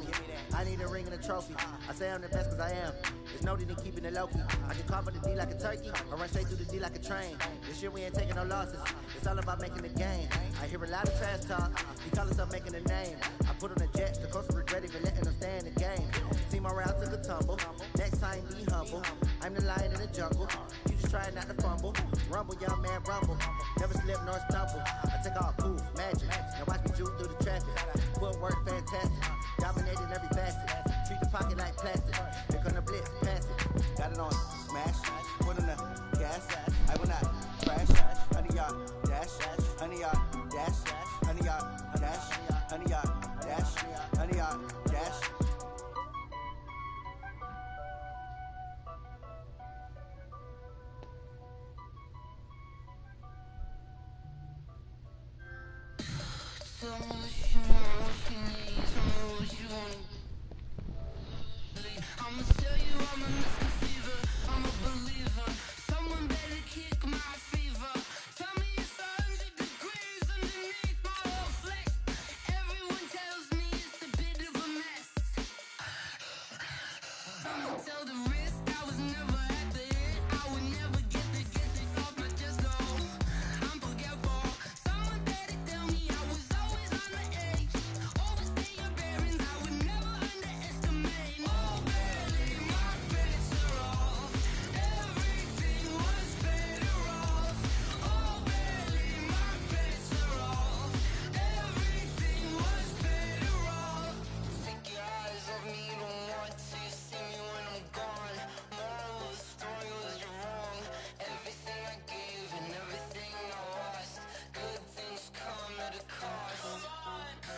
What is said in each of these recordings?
me. I need a ring and a trophy. I say I'm the best cause I am. There's no need in keeping it low-key. I can carve up the D like a turkey, or run straight through the D like a train. This year we ain't taking no losses. It's all about making the game. I hear a lot of trash talk. He call himself making a name. I put on the Jets, the coach will regret even letting them stay in the game. Team around took a tumble. Next time be humble. I'm the lion in the jungle. You just try not to fumble. Rumble, young man, rumble. Never slip nor stumble. I take all poof, magic. Now watch me juke through the traffic. Footwork fantastic. Dominating every facet. Treat the pocket like plastic. They're gonna blitz, pass it. Got it on smash. Put on the gas. I will not crash. 100-yard dash. 100-yard dash. 100-yard dash. 100-yard dash. 100-yard dash. I'ma tell you I'm a misconceiver, I'm a believer. Someone better kick my fever. Tell me it's 100 degrees underneath my whole flesh. Everyone tells me it's a bit of a mess. Someone tell the risk I was never at the hit. I would never get this off my chest, no. I'm forgetful. Someone better tell me I was always on the edge. Overstay your bearings, I would never underestimate. Oh, barely, my bets are off. Everything was better off. Oh, barely, my bets are off. Everything was better off. Take your eyes off me, don't want to see me when I'm gone. Moral of the story was you're wrong. Everything I gave and everything I lost. Good things come at a cost.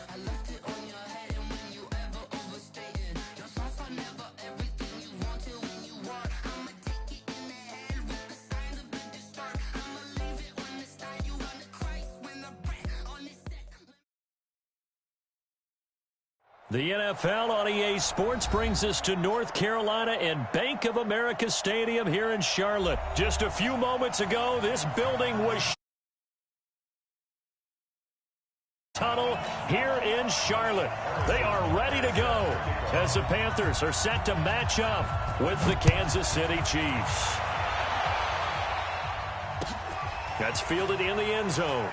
I left it on your head, and when you ever overstay it, your thoughts are never everything you wanted when you want. I'ma take it in the head with the signs of a distort. I'ma leave it on the side, you on the Christ when the breath on this set. The NFL on EA Sports brings us to North Carolina and Bank of America Stadium here in Charlotte. Just a few moments ago, this building was tunnel here in Charlotte. They are ready to go as the Panthers are set to match up with the Kansas City Chiefs. That's fielded in the end zone.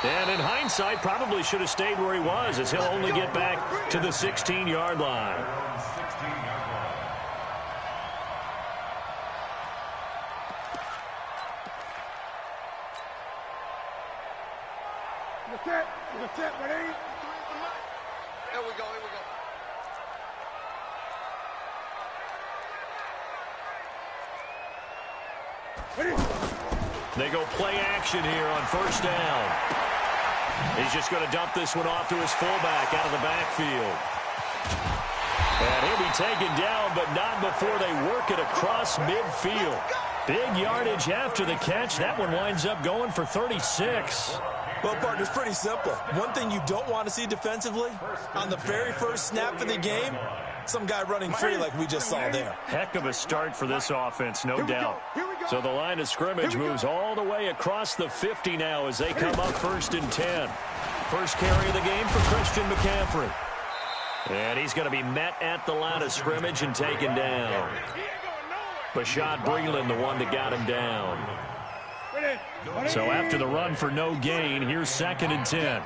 And in hindsight, probably should have stayed where he was, as he'll only get back to the 16-yard line. Here we go, here we go. They go play action here on first down. He's just going to dump this one off to his fullback out of the backfield. And he'll be taken down, but not before they work it across midfield. Big yardage after the catch. That one winds up going for 36. Well, partner, it's pretty simple. One thing you don't want to see defensively, on the very first snap of the game, some guy running free like we just saw there. Heck of a start for this offense, no doubt. So the line of scrimmage moves all the way across the 50 now as they come up 1st and 10. First carry of the game for Christian McCaffrey. And he's going to be met at the line of scrimmage and taken down. Bashad Breeland, the one that got him down. So after the run for no gain, here's 2nd and 10.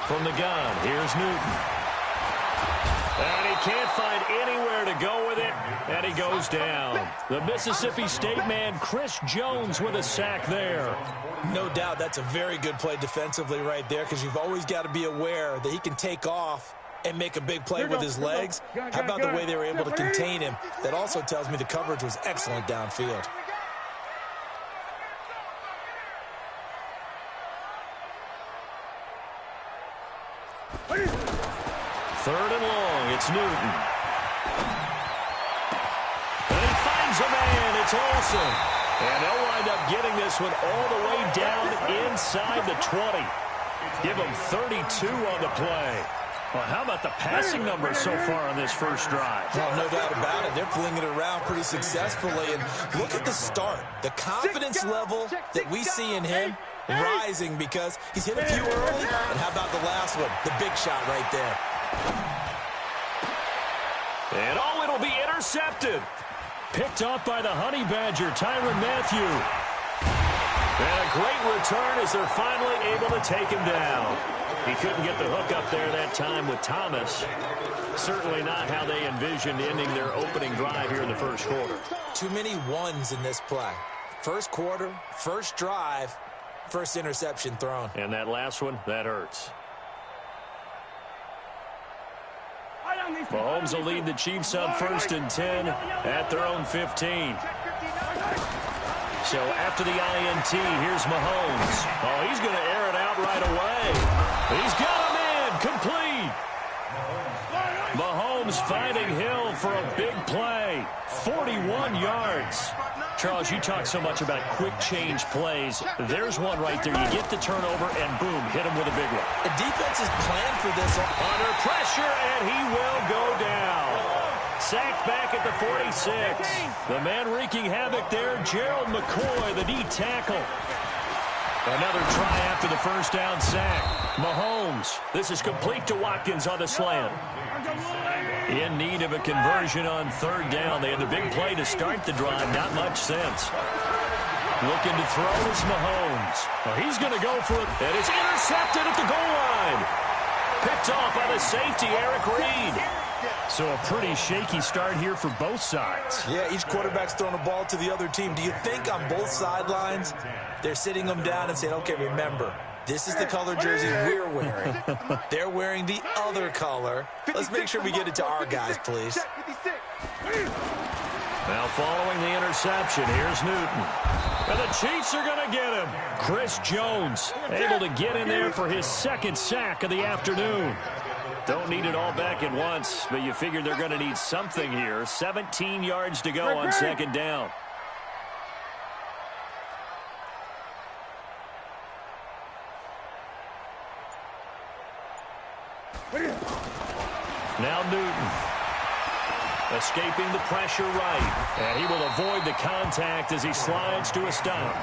From the gun, here's Newton. And he can't find anywhere to go with it, and he goes down. The Mississippi State man, Chris Jones, with a sack there. No doubt that's a very good play defensively right there, because you've always got to be aware that he can take off and make a big play with his legs. How about the way they were able to contain him? That also tells me the coverage was excellent downfield. Third and long, it's Newton. And he finds a man, it's Olsen. And they'll wind up getting this one all the way down inside the 20. Give them 32 on the play. Well, how about the passing numbers so far on this first drive? Well, no doubt about it. They're flinging it around pretty successfully. And look at the start. The confidence level that we see in him rising because he's hit a few early. And how about the last one? The big shot right there. And oh, it'll be intercepted. Picked off by the Honey Badger, Tyrann Mathieu. And a great return as they're finally able to take him down. He couldn't get the hook up there that time with Thomas. Certainly not how they envisioned ending their opening drive here in the first quarter. Too many ones in this play. First quarter, first drive, first interception thrown. And that last one, that hurts. Mahomes will lead the Chiefs up 1st and 10 at their own 15. So after the INT, here's Mahomes. Oh, he's going to air it out right away. He's got a man complete. Mahomes finding Hill for a big play. 41 yards. Charles, you talk so much about quick change plays. There's one right there. You get the turnover, and boom, hit him with a big one. The defense is planned for this. Under pressure, and he will go down. Sacked back at the 46. The man wreaking havoc there, Gerald McCoy, the D tackle. Another try after the first down sack. Mahomes. This is complete to Watkins on the slant. In need of a conversion on 3rd down. They had the big play to start the drive. Not much sense. Looking to throw is Mahomes. Well, he's going to go for it. And it's intercepted at the goal line. Picked off by the safety, Eric Reed. So a pretty shaky start here for both sides. Yeah, each quarterback's throwing a ball to the other team. Do you think on both sidelines they're sitting them down and saying, okay, remember, this is the color jersey we're wearing. They're wearing the other color. Let's make sure we get it to our guys, please. Now following the interception, here's Newton. And the Chiefs are going to get him. Chris Jones able to get in there for his 2nd sack of the afternoon. Don't need it all back at once, but you figure they're going to need something here. 17 yards to go on 2nd down. Now Newton. Escaping the pressure right. And he will avoid the contact as he slides to a stop.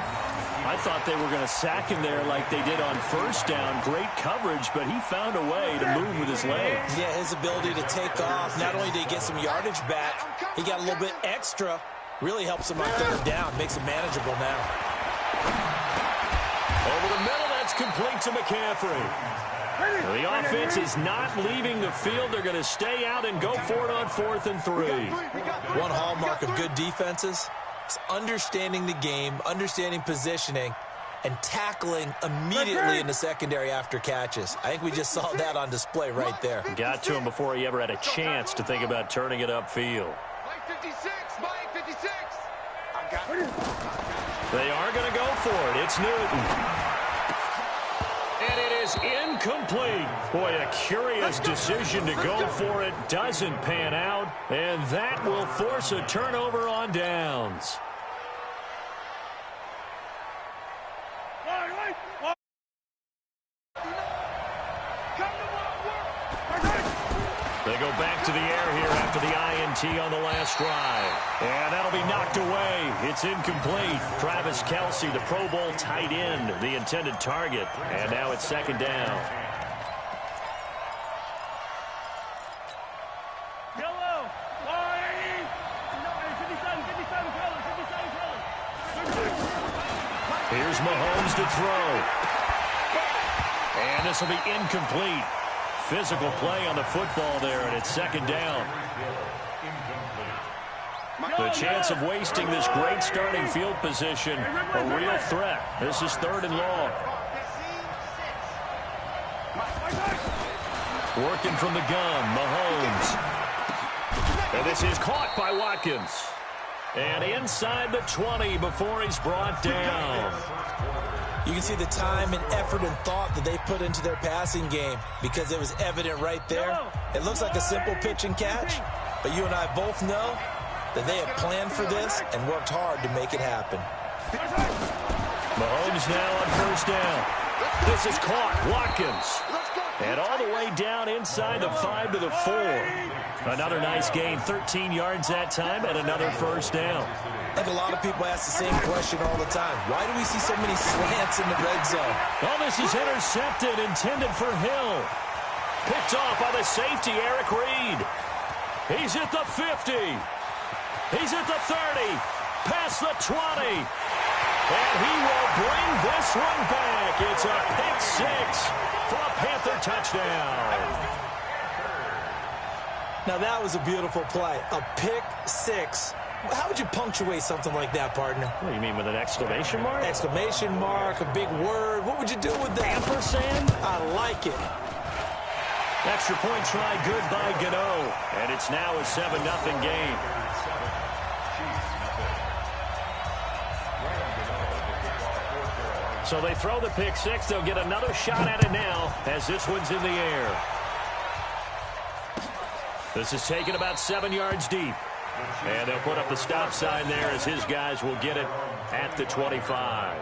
I thought they were going to sack him there like they did on 1st down. Great coverage, but he found a way to move with his legs. Yeah, his ability to take off. Not only did he get some yardage back, he got a little bit extra. Really helps him on 3rd down. Makes it manageable now. Over the middle, that's complete to McCaffrey. The offense is not leaving the field. They're going to stay out and go for it on 4th and 3. One hallmark of good defenses is understanding the game, understanding positioning, and tackling immediately in the secondary after catches. I think we just saw that on display right there. Got to him before he ever had a chance to think about turning it upfield. Mike 56, Mike 56. They are going to go for it. It's Newton. And it is incomplete. Boy, a curious decision to go for it. Doesn't pan out. And that will force a turnover on downs. They go back to the air here after the INT on the last drive. And that'll be knocked away. It's incomplete. Travis Kelce, the Pro Bowl tight end, the intended target. And now it's 2nd down. Here's Mahomes to throw. And this will be incomplete. Physical play on the football there, and it's 2nd down. The chance of wasting this great starting field position, a real threat. This is 3rd and long. Working from the gun, Mahomes. And this is caught by Watkins. And inside the 20 before he's brought down. You can see the time and effort and thought that they put into their passing game because it was evident right there. It looks like a simple pitch and catch, but you and I both know that they have planned for this and worked hard to make it happen. Mahomes now on first down. This is caught. Watkins. And all the way down inside the 5 to the 4. Another nice gain. 13 yards that time and another first down. I think a lot of people ask the same question all the time. Why do we see so many slants in the red zone? Oh, this is intercepted, intended for Hill. Picked off by the safety, Eric Reed. He's at the 50. He's at the 30. Past the 20. And he will bring this one back. It's a pick six for a Panther touchdown. Now, that was a beautiful play. A pick six. How would you punctuate something like that, partner? What do you mean, with an exclamation mark? Exclamation mark, a big word. What would you do with that? Ampersand? I like it. Extra point try, good by Gano. And it's now a 7-0 game. So they throw the pick six. They'll get another shot at it now as this one's in the air. This is taken about 7 yards deep. And they'll put up the stop sign there as his guys will get it at the 25.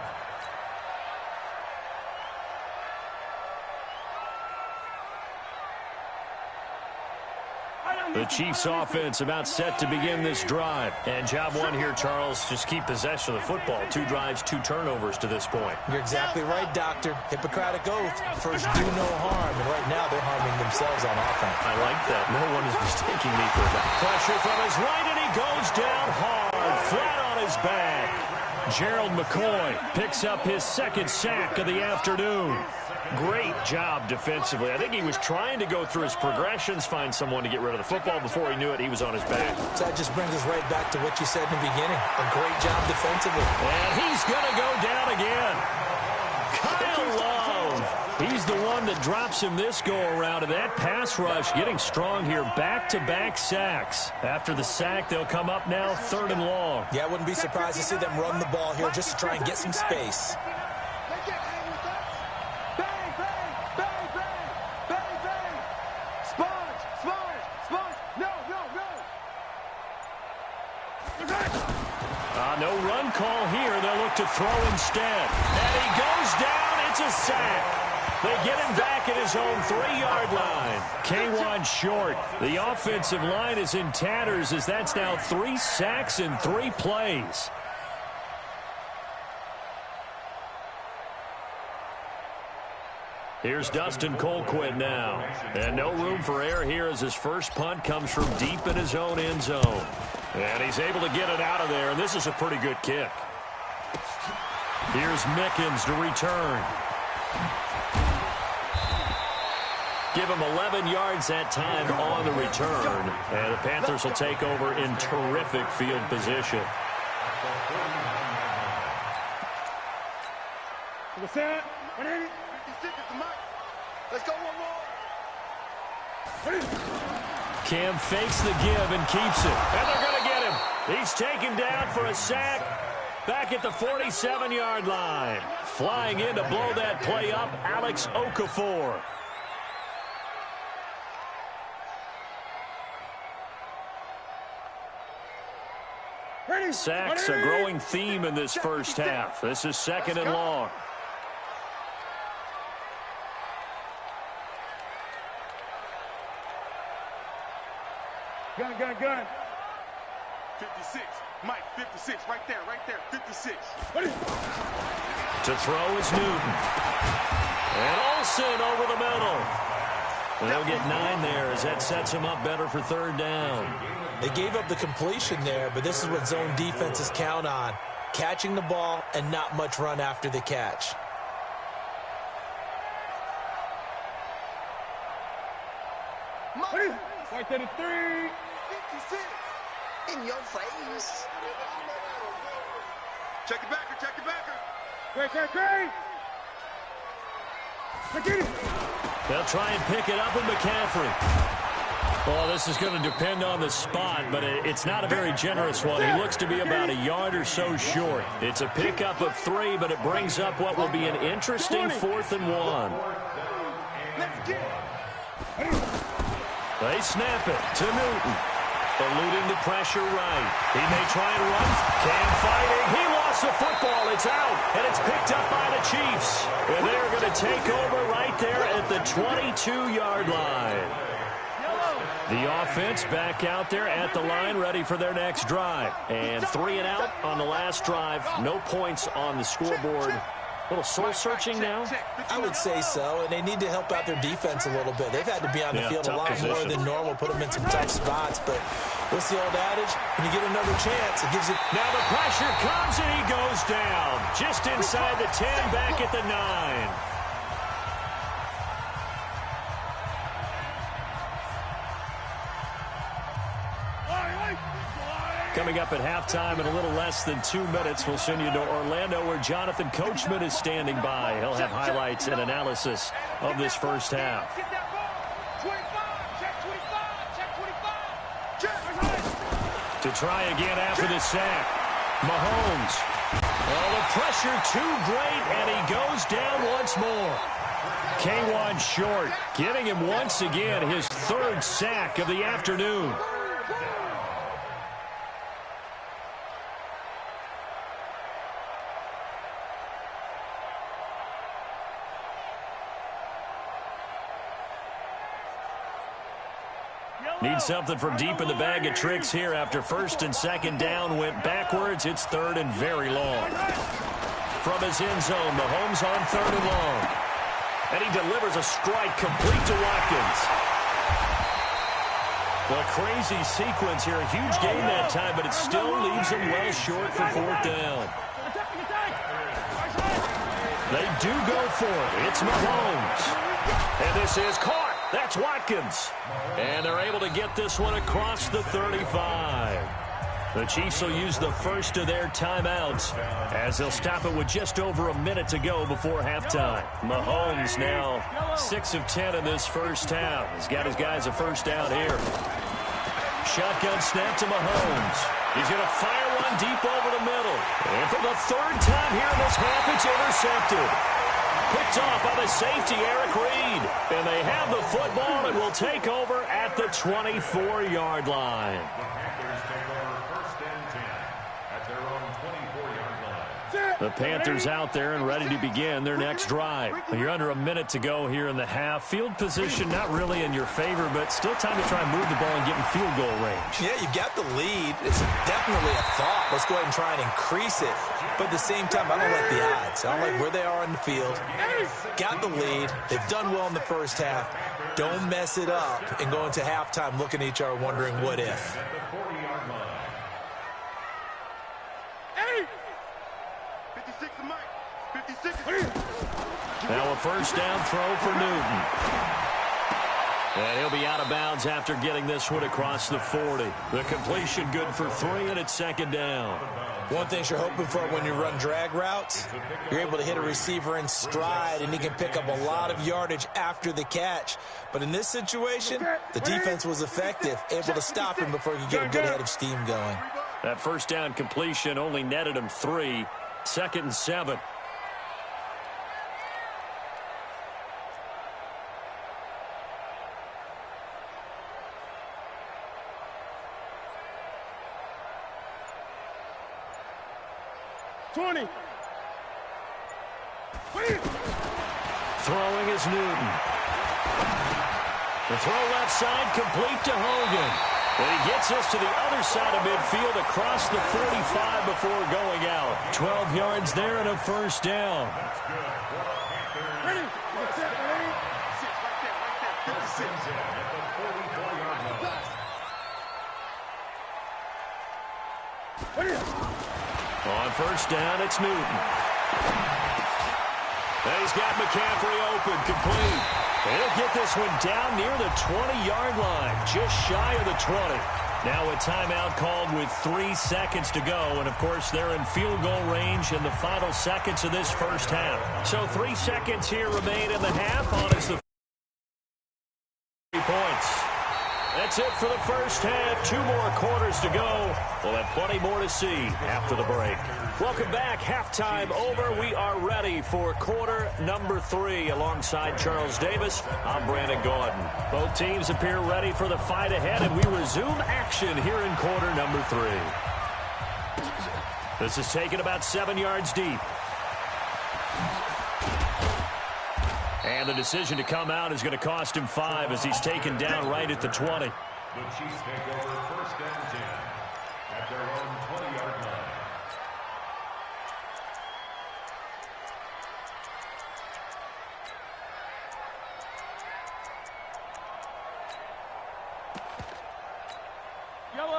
The Chiefs offense about set to begin this drive. And job one here, Charles, just keep possession of the football. 2 drives, 2 turnovers to this point. You're exactly right, Doctor. Hippocratic oath. First, do no harm. And right now, they're harming themselves on offense. I like that. No one is mistaking me for that. Pressure from his right, and he goes down hard, flat on his back. Gerald McCoy picks up his second sack of the afternoon. Great job defensively. I think he was trying to go through his progressions, find someone to get rid of the football. Before he knew it, he was on his back. So that just brings us right back to what you said in the beginning. A great job defensively. And he's going to go down again. Kyle Love. He's the one that drops him this go-around. And that pass rush getting strong here. Back-to-back sacks. After the sack, they'll come up now 3rd and long. Yeah, I wouldn't be surprised to see them run the ball here just to try and get some space. No run call here. They'll look to throw instead. And he goes down. It's a sack. They get him back at his own 3-yard line. K1 short. The offensive line is in tatters as that's now 3 sacks in 3 plays. Here's Dustin Colquitt now. And no room for error here as his first punt comes from deep in his own end zone. And he's able to get it out of there, and this is a pretty good kick. Here's Mickens to return. Give him 11 yards that time on the return. And the Panthers will take over in terrific field position. Let's go one more. Cam fakes the give and keeps it. And they're going to get him. He's taken down for a sack back at the 47-yard line. Flying in to blow that play up, Alex Okafor. Sacks a growing theme in this first half. This is 2nd and long. Gun. 56. Mike, 56. Right there. 56. To throw is Newton. And Olsen over the middle. They'll get 9 there as that sets him up better for 3rd down. They gave up the completion there, but this is what zone defenses count on. Catching the ball and not much run after the catch. Right there to 3. 56. In your face. Check it backer. Great. They'll try and pick it up with McCaffrey. Well, this is going to depend on the spot, but it's not a very generous one. He looks to be about a yard or so short. It's a pickup of 3, but it brings up what will be an interesting 4th and 1. Let's get it. They snap it to Newton. Eluding the pressure right. He may try and run. Cam fighting. He lost the football. It's out, and it's picked up by the Chiefs. And they're going to take over right there at the 22-yard line. The offense back out there at the line, ready for their next drive. And 3 and out on the last drive. No points on the scoreboard. A little soul-searching now? I would say so, and they need to help out their defense a little bit. They've had to be on the field a lot more than normal, put them in some tough spots. But what's the old adage? When you get another chance, it gives you... Now the pressure comes, and he goes down. Just inside the 10, back at the 9. Coming up at halftime in a little less than 2 minutes, we'll send you to Orlando where Jonathan Coachman is standing by. He'll have highlights and analysis of this first half. To try again after the sack. Mahomes. Oh, the pressure too great, and he goes down once more. K1 short, getting him once again his 3rd sack of the afternoon. Needs something from deep in the bag of tricks here after 1st and 2nd down went backwards. It's 3rd and very long. From his end zone, Mahomes on 3rd and long. And he delivers a strike complete to Watkins. A crazy sequence here. A huge gain that time, but it still leaves him well short for 4th down. They do go for it. It's Mahomes. And this is caught. That's Watkins. And they're able to get this one across the 35. The Chiefs will use the first of their timeouts as they'll stop it with just over a minute to go before halftime. Mahomes now 6 of 10 in this first half. He's got his guys a first down here. Shotgun snap to Mahomes. He's going to fire one deep over the middle. And for the 3rd time here in this half, it's intercepted. Picked off by the safety, Eric Reed. And they have the football and will take over at the 24-yard line. The Panthers out there and ready to begin their next drive. You're under a minute to go here in the half. Field position not really in your favor, but still time to try and move the ball and get in field goal range. Yeah, you've got the lead. It's definitely a thought. Let's go ahead and try and increase it. But at the same time, I don't like the odds. I don't like where they are on the field. Got the lead. They've done well in the first half. Don't mess it up and go into halftime looking at each other wondering what if. Now a first down throw for Newton. And he'll be out of bounds after getting this one across the 40. The completion good for 3, and it's 2nd down. One thing you're hoping for when you run drag routes, you're able to hit a receiver in stride, and he can pick up a lot of yardage after the catch. But in this situation, the defense was effective, able to stop him before he could get a good head of steam going. That first down completion only netted him 3. 2nd and 7. Throwing is Newton. The throw left side complete to Hogan. And he gets us to the other side of midfield across the 45 before going out. 12 yards there and a first down. On first down, it's Newton. And he's got McCaffrey open, complete. And he'll get this one down near the 20-yard line, just shy of the 20. Now a timeout called with 3 seconds to go. And, of course, they're in field goal range in the final seconds of this first half. So 3 seconds here remain in the half on as the 3 points. That's it for the first half. 2 more quarters to go. We'll have plenty more to see after the break. Welcome back. Halftime over. We are ready for quarter number 3. Alongside Charles Davis, I'm Brandon Gordon. Both teams appear ready for the fight ahead, and we resume action here in quarter number 3. This is taken about 7 yards deep. And the decision to come out is going to cost him 5 as he's taken down right at the 20. The Chiefs take over 1st and 10 at their own 20-yard line.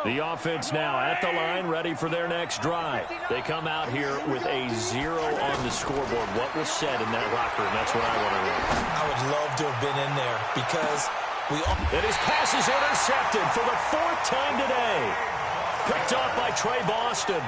The offense now at the line, ready for their next drive. They come out here with a 0 on the scoreboard. What was said in that locker room? That's what I want to know. I would love to have been in there because And his pass is intercepted for the 4th time today. Picked off by Trey Boston.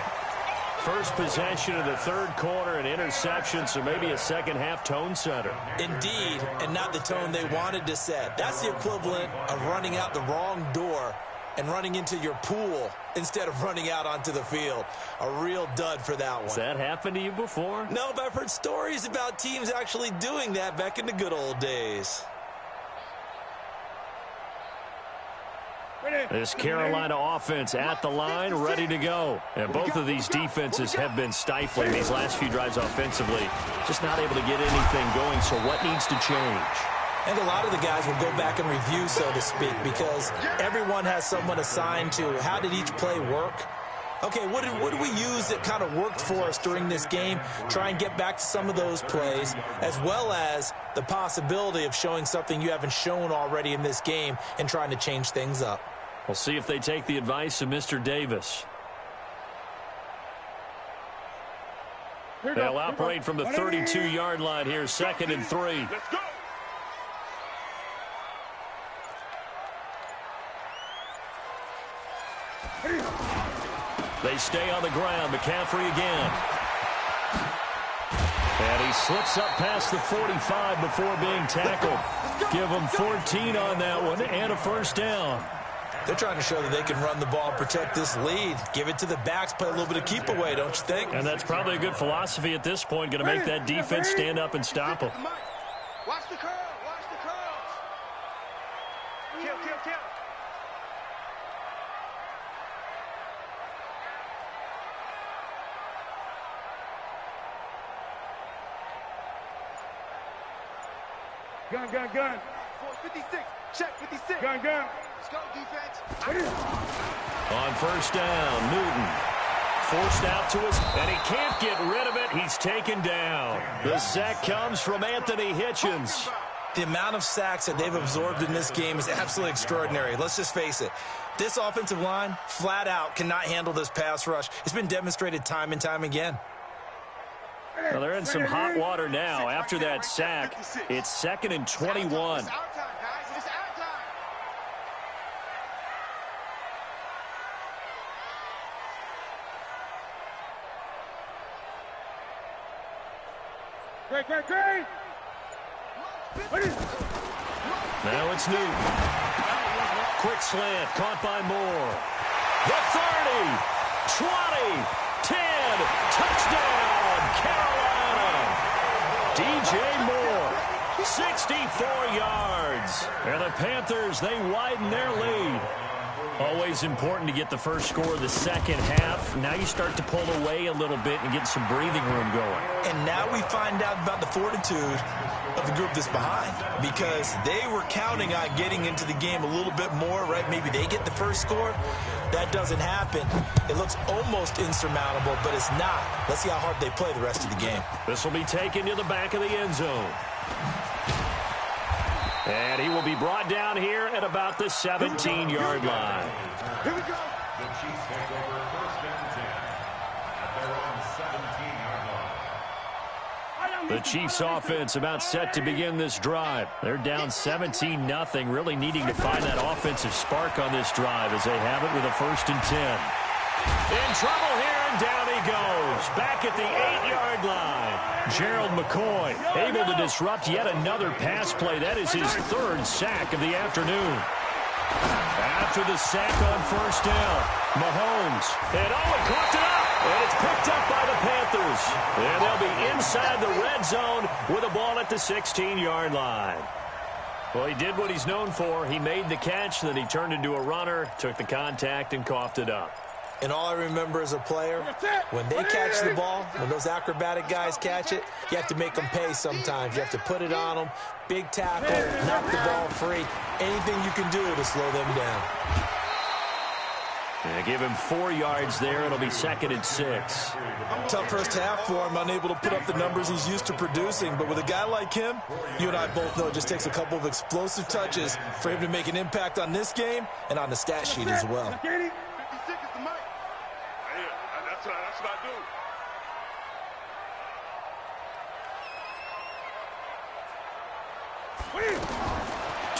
First possession of the 3rd quarter, an interception, so maybe a second-half tone setter. Indeed, and not the tone they wanted to set. That's the equivalent of running out the wrong door and running into your pool instead of running out onto the field. A real dud for that one. Has that happened to you before? No, but I've heard stories about teams actually doing that back in the good old days. This Carolina offense at the line, ready to go. And both of these defenses have been stifling these last few drives offensively. Just not able to get anything going, so what needs to change? And a lot of the guys will go back and review, so to speak, because everyone has someone assigned to how did each play work. Okay, what did we use that kind of worked for us during this game? Try and get back to some of those plays, as well as the possibility of showing something you haven't shown already in this game and trying to change things up. We'll see if they take the advice of Mr. Davis. They'll operate from the 32-yard line here, 2nd and 3. Let's go. They stay on the ground. McCaffrey again. And he slips up past the 45 before being tackled. Give him 14 on that one and a 1st down. They're trying to show that they can run the ball and protect this lead. Give it to the backs, play a little bit of keep away, don't you think? And that's probably a good philosophy at this point. Going to make that defense stand up and stop them. Watch the curl. Watch the curls. Kill. Gun. 456. Check 56. Gun. Let's go, defense. On 1st down, Newton forced out to us, and he can't get rid of it. He's taken down. The sack comes from Anthony Hitchens. The amount of sacks that they've absorbed in this game is absolutely extraordinary. Let's just face it. This offensive line, flat out, cannot handle this pass rush. It's been demonstrated time and time again. Well, they're in some hot water now. After that sack, it's 2nd and 21. It's our time, guys. It's our time. Great. Now it's Newton. Quick slant, caught by Moore. The 30, 20, 10, touchdown, Carolina. DJ Moore, 64 yards. And the Panthers, they widen their lead. Always important to get the first score of the second half. Now you start to pull away a little bit and get some breathing room going. And now we find out about the fortitude of the group that's behind, because they were counting on getting into the game a little bit more, right? Maybe they get the first score. That doesn't happen. It looks almost insurmountable, but it's not. Let's see how hard they play the rest of the game. This will be taken to the back of the end zone. And he will be brought down here at about the 17-yard line. Here we go. The Chiefs take over 1st and 10 at their own 17-yard line. The Chiefs offense about set to begin this drive. They're down 17-0, really needing to find that offensive spark on this drive as they have it with a 1st and 10. In trouble here, and down he goes. Back at the 8-yard line. Gerald McCoy able to disrupt yet another pass play. That is his 3rd sack of the afternoon. After the sack on 1st down, Mahomes. And he caught it up. And it's picked up by the Panthers. And they'll be inside the red zone with a ball at the 16-yard line. Well, he did what he's known for. He made the catch, then he turned into a runner, took the contact, and coughed it up. And all I remember as a player, when they catch the ball, when those acrobatic guys catch it, you have to make them pay sometimes. You have to put it on them, big tackle, knock the ball free, anything you can do to slow them down. Give him 4 yards there. It'll be 2nd and 6. Tough first half for him, unable to put up the numbers he's used to producing. But with a guy like him, you and I both know it just takes a couple of explosive touches for him to make an impact on this game and on the stat sheet as well. 56 is the mic. That's what I do.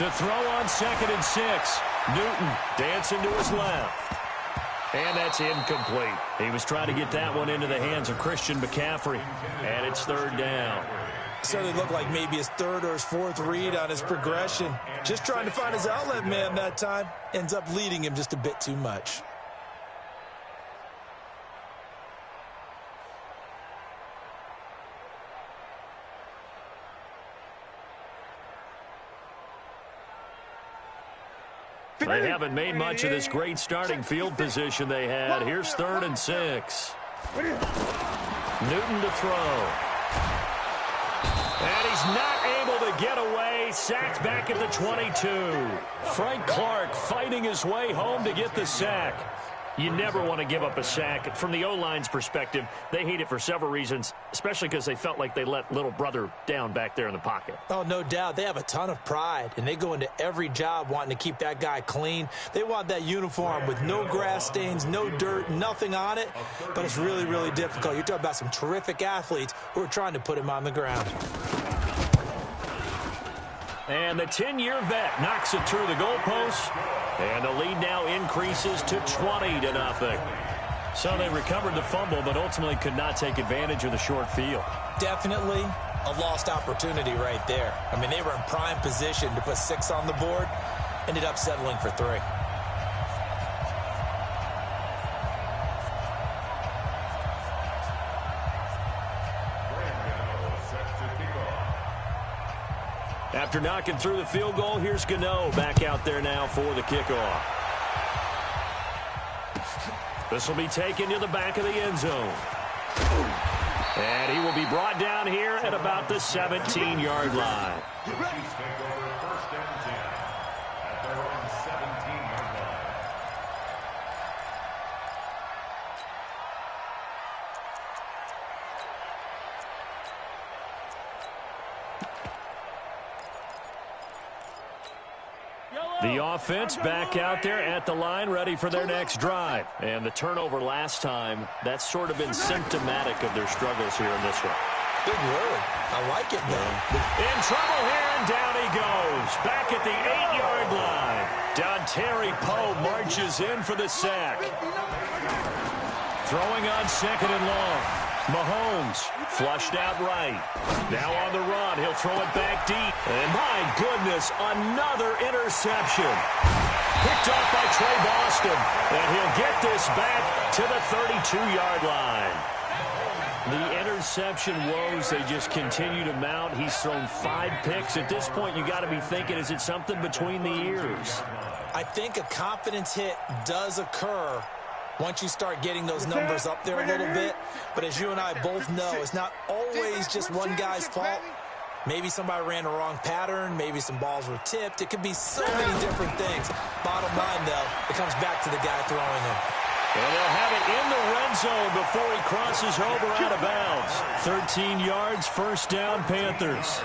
To throw on 2nd and 6. Newton dancing to his left. And that's incomplete. He was trying to get that one into the hands of Christian McCaffrey. And it's 3rd down. Certainly looked like maybe his 3rd or his 4th read on his progression. Just trying to find his outlet man that time. Ends up leading him just a bit too much. They haven't made much of this great starting field position they had. Here's 3rd and 6. Newton to throw. And he's not able to get away. Sacked back at the 22. Frank Clark fighting his way home to get the sack. You never want to give up a sack. From the O-line's perspective, they hate it for several reasons, especially because they felt like they let little brother down back there in the pocket. Oh, no doubt. They have a ton of pride, and they go into every job wanting to keep that guy clean. They want that uniform with no grass stains, no dirt, nothing on it, but it's really, really difficult. You're talking about some terrific athletes who are trying to put him on the ground. And the 10-year vet knocks it through the goalpost. And the lead now increases to 20-0. So they recovered the fumble, but ultimately could not take advantage of the short field. Definitely a lost opportunity right there. I mean, they were in prime position to put 6 on the board. Ended up settling for 3. After knocking through the field goal, here's Gano back out there now for the kickoff. This will be taken to the back of the end zone. And he will be brought down here at about the 17-yard line. The offense back out there at the line, ready for their next drive. And the turnover last time, that's sort of been symptomatic of their struggles here in this one. Big word. I like it, man. In trouble here, and down he goes. Back at the 8-yard line. Dontari Poe marches in for the sack. Throwing on 2nd and long. Mahomes flushed out right. Now on the run. He'll throw it back deep. And my goodness, another interception. Picked off by Trey Boston. And he'll get this back to the 32-yard line. The interception woes, they just continue to mount. He's thrown 5 picks. At this point, you got to be thinking, is it something between the ears? I think a confidence hit does occur once you start getting those numbers up there a little bit. But as you and I both know, it's not always just one guy's fault. Maybe somebody ran the wrong pattern. Maybe some balls were tipped. It could be so many different things. Bottom line, though, it comes back to the guy throwing them. And they'll have it in the red zone before he crosses over out of bounds. 13 yards, 1st down, Panthers.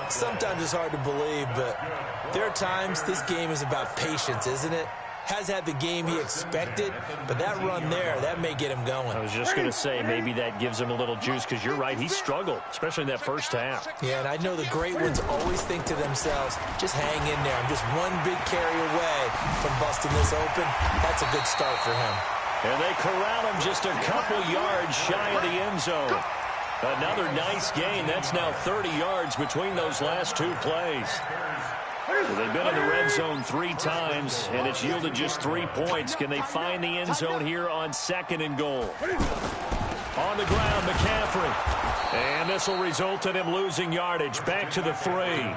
Sometimes it's hard to believe, but there are times this game is about patience, isn't it? Has had the game he expected, but that run there, that may get him going. I was just going to say, maybe that gives him a little juice, because you're right, he struggled, especially in that first half. Yeah, and I know the great ones always think to themselves, just hang in there. I'm just one big carry away from busting this open. That's a good start for him. And they corral him just a couple yards shy of the end zone. Another nice gain. That's now 30 yards between those last 2 plays. So they've been in the red zone 3 times, and it's yielded just 3 points. Can they find the end zone here on 2nd and goal? On the ground, McCaffrey. And this will result in him losing yardage. Back to the 3.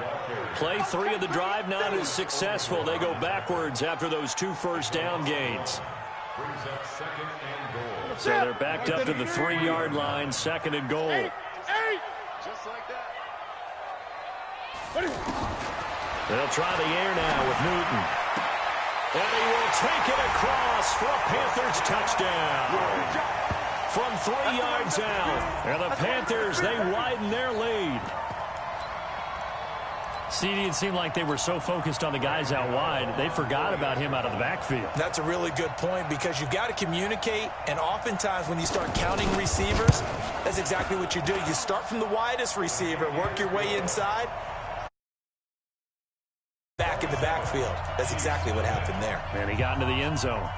Play 3 of the drive not as successful. They go backwards after those 2 first down gains. Brings up second and goal. So they're backed up to the 3-yard line, second and goal. Just like that. They'll try the air now with Newton. And he will take it across for a Panthers touchdown. From 3 yards out. And the Panthers, they widen their lead. CD, it seemed like they were so focused on the guys out wide, they forgot about him out of the backfield. That's a really good point because you've got to communicate, and oftentimes when you start counting receivers, that's exactly what you do. You start from the widest receiver, work your way inside, back in the backfield. That's exactly what happened there. And he got into the end zone.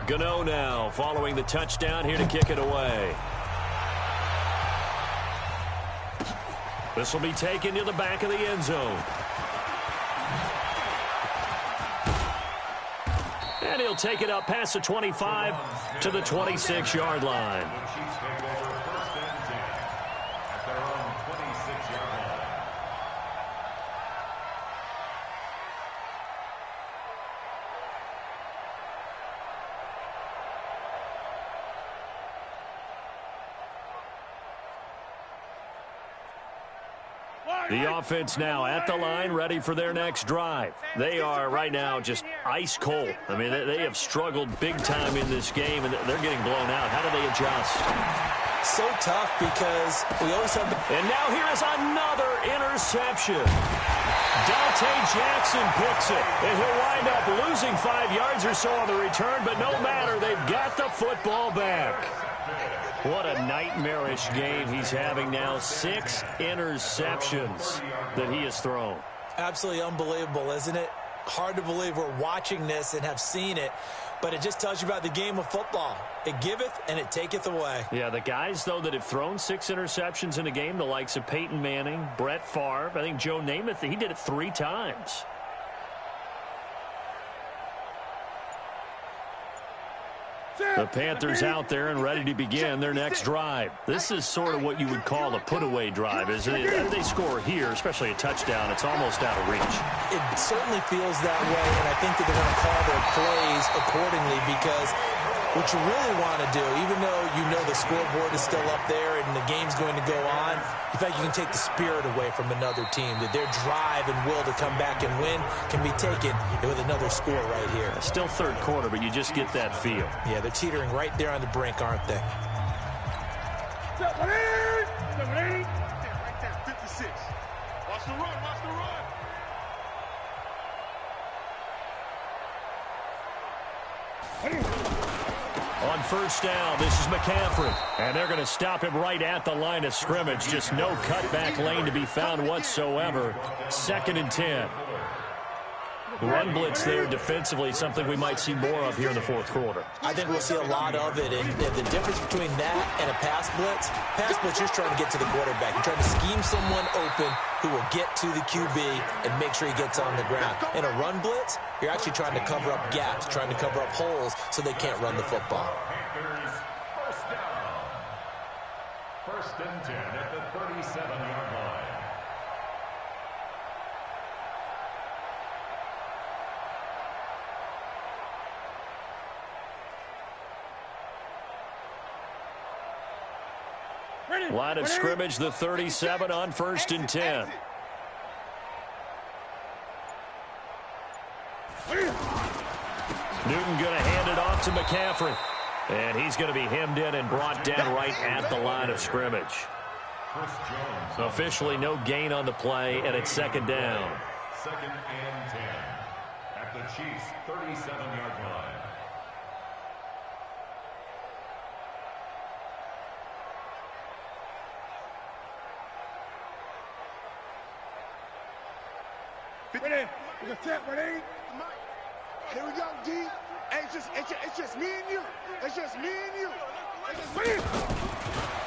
Gano now following the touchdown here to kick it away. This will be taken to the back of the end zone. And he'll take it up past the 25 to the 26-yard line. The offense now at the line, ready for their next drive. They are right now just ice cold. I mean, they have struggled big time in this game, and they're getting blown out. How do they adjust? So tough because we always have... And now here is another interception. Dante Jackson picks it, and he'll wind up losing 5 yards or so on the return, but no matter, they've got the football back. What a nightmarish game he's having now. 6 interceptions that he has thrown. Absolutely unbelievable, isn't it? Hard to believe we're watching this and have seen it, but it just tells you about the game of football. It giveth and it taketh away. Yeah, the guys, though, that have thrown 6 interceptions in a game, the likes of Peyton Manning, Brett Favre, I think Joe Namath, he did it 3 times. The Panthers out there and ready to begin their next drive. This is sort of what you would call a put-away drive, isn't it? If they score here, especially a touchdown, it's almost out of reach. It certainly feels that way, and I think that they're going to call their plays accordingly because what you really want to do, even though you know the scoreboard is still up there and the game's going to go on, in fact, you can take the spirit away from another team, that their drive and will to come back and win can be taken with another score right here. Still third quarter, but you just get that feel. Yeah, they're teetering right there on the brink, aren't they? Right there, 56. Watch the run, watch the run. On first down, this is McCaffrey. And they're going to stop him right at the line of scrimmage. Just no cutback lane to be found whatsoever. 2nd and 10. Run blitz there defensively, something we might see more of here in the 4th quarter. I think we'll see a lot of it, and the difference between that and a pass blitz, you're trying to get to the quarterback. You're trying to scheme someone open who will get to the QB and make sure he gets on the ground. In a run blitz, you're actually trying to cover up gaps, trying to cover up holes so they can't run the football. Panthers, first down. 1st and 10 at the 37-yard line. Line of scrimmage, the 37 on 1st and 10. Newton going to hand it off to McCaffrey. And he's going to be hemmed in and brought down right at the line of scrimmage. Officially no gain on the play, and it's 2nd down. 2nd and 10 at the Chiefs' 37-yard line. Ready? We're gonna tap, ready? Here we go, D. Hey, it's just me and you. It's just me and you.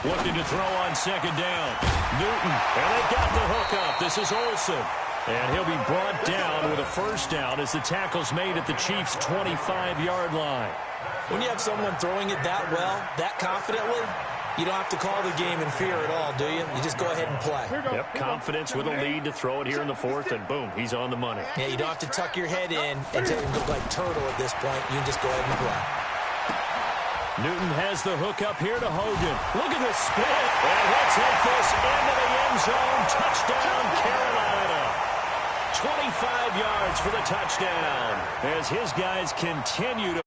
Looking to throw on 2nd down. Newton, and they got the hook up. This is Olsen. And he'll be brought down with a first down as the tackle's made at the Chiefs' 25-yard line. When you have someone throwing it that well, that confidently, you don't have to call the game in fear at all, do you? You just go ahead and play. Yep, confidence with a lead to throw it here in the fourth, and boom, he's on the money. Yeah, you don't have to tuck your head in and look like turtle at this point. You can just go ahead and play. Newton has the hook up here to Hogan. Look at this spin. And he'll take this into the end zone. Touchdown, Carolina. 25 yards for the touchdown as his guys continue to